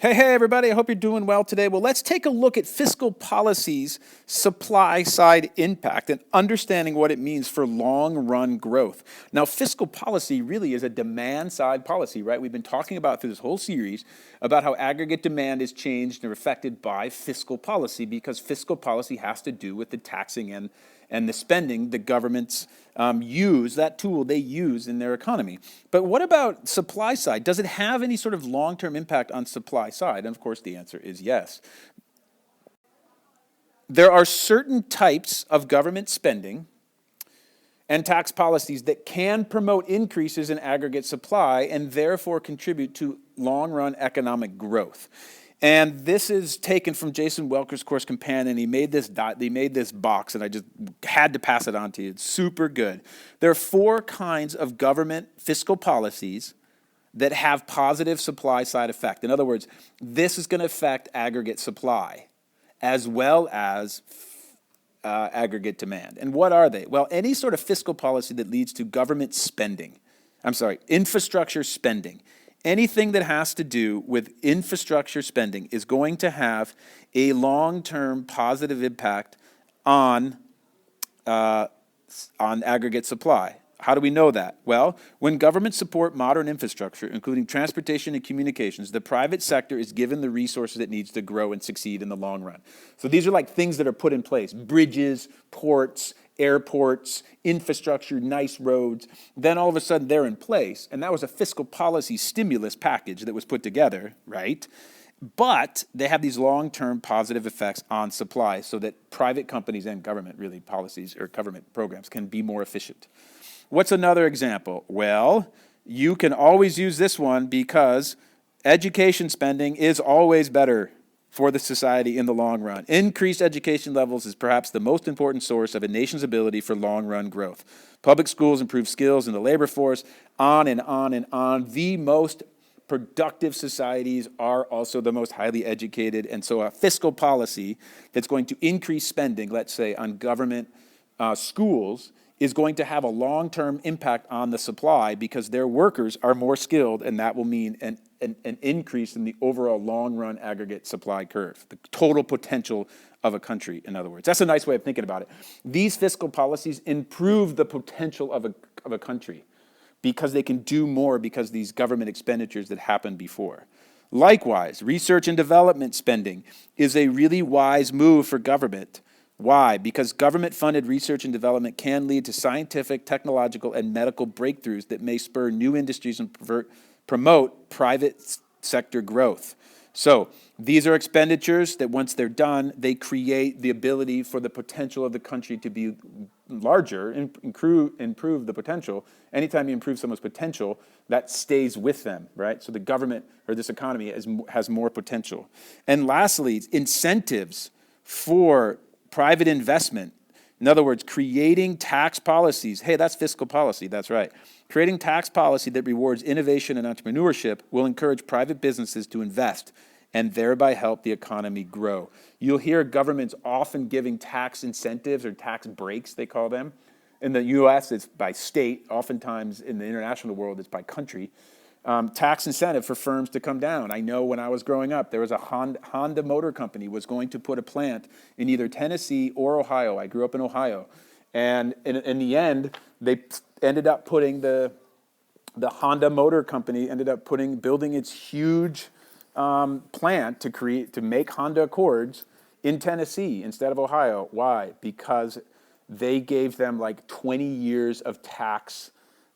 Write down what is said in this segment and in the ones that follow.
Hey, everybody. I hope you're doing well today. Well, let's take a look at fiscal policy's supply side impact and understanding what it means for long run growth. Now, fiscal policy really is a demand side policy, right? We've been talking about through this whole series about how aggregate demand is changed and affected by fiscal policy because fiscal policy has to do with the taxing and the spending the governments use, that tool they use in their economy. But what about supply side? Does it have any sort of long-term impact on supply side? And of course, the answer is yes. There are certain types of government spending and tax policies that can promote increases in aggregate supply and therefore contribute to long-run economic growth. And this is taken from Jason Welker's course Companion. He made this box, and I just had to pass it on to you. It's super good. There are 4 kinds of government fiscal policies that have positive supply side effect. In other words, this is going to affect aggregate supply as well as aggregate demand. And what are they? Well, any sort of fiscal policy that leads to government spending, infrastructure spending. Anything that has to do with infrastructure spending is going to have a long-term positive impact on aggregate supply. How do we know that? Well, when governments support modern infrastructure, including transportation and communications, the private sector is given the resources it needs to grow and succeed in the long run. So these are like things that are put in place: bridges, ports, airports, infrastructure, nice roads. Then all of a sudden they're in place. And that was a fiscal policy stimulus package that was put together, right? But they have these long-term positive effects on supply so that private companies and government really policies or government programs can be more efficient. What's another example? Well, you can always use this one because education spending is always better for the society in the long run. Increased education levels is perhaps the most important source of a nation's ability for long-run growth. Public schools improve skills in the labor force, on and on and on. The most productive societies are also the most highly educated, and so a fiscal policy that's going to increase spending, let's say, on government schools, is going to have a long-term impact on the supply because their workers are more skilled, and that will mean an increase in the overall long-run aggregate supply curve, the total potential of a country, in other words. That's a nice way of thinking about it. These fiscal policies improve the potential of a country because they can do more because these government expenditures that happened before. Likewise, research and development spending is a really wise move for government. Why? Because government-funded research and development can lead to scientific, technological, and medical breakthroughs that may spur new industries and promote private sector growth. So these are expenditures that once they're done, they create the ability for the potential of the country to be larger, improve the potential. Anytime you improve someone's potential, that stays with them, right? So the government or this economy has more potential. And lastly, incentives for private investment. In other words, creating tax policies. Hey, that's fiscal policy, that's right. Creating tax policy that rewards innovation and entrepreneurship will encourage private businesses to invest and thereby help the economy grow. You'll hear governments often giving tax incentives or tax breaks, they call them. In the US, it's by state. Oftentimes in the international world, it's by country. Tax incentive for firms to come down. I know when I was growing up, there was a Honda Motor Company was going to put a plant in either Tennessee or Ohio. I grew up in Ohio. And in the end, they ended up putting the Honda Motor Company ended up building its huge plant to make Honda Accords in Tennessee instead of Ohio. Why? Because they gave them like 20 years of tax.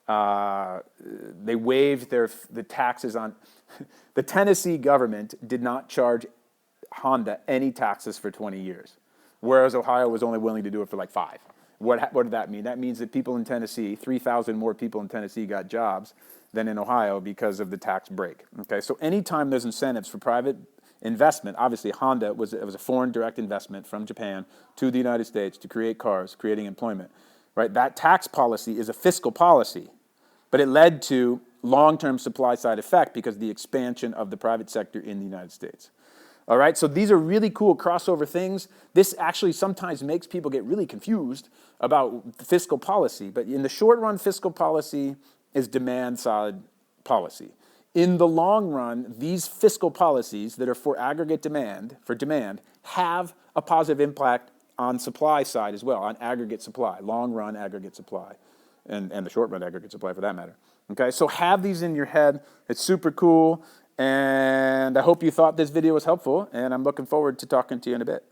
They waived the taxes on. The Tennessee government did not charge Honda any taxes for 20 years, whereas Ohio was only willing to do it for like 5. What did that mean? That means that people in Tennessee, 3,000 more people in Tennessee got jobs than in Ohio because of the tax break. Okay, so anytime there's incentives for private investment, obviously Honda was a foreign direct investment from Japan to the United States to create cars, creating employment. Right, that tax policy is a fiscal policy, but it led to long-term supply-side effect because of the expansion of the private sector in the United States. All right, so these are really cool crossover things. This actually sometimes makes people get really confused about fiscal policy, but in the short run, fiscal policy is demand-side policy. in the long run, these fiscal policies that are for aggregate demand, have a positive impact on supply side as well, on aggregate supply, long run aggregate supply, and the short run aggregate supply for that matter. Okay, so have these in your head. It's super cool, and I hope you thought this video was helpful, and I'm looking forward to talking to you in a bit.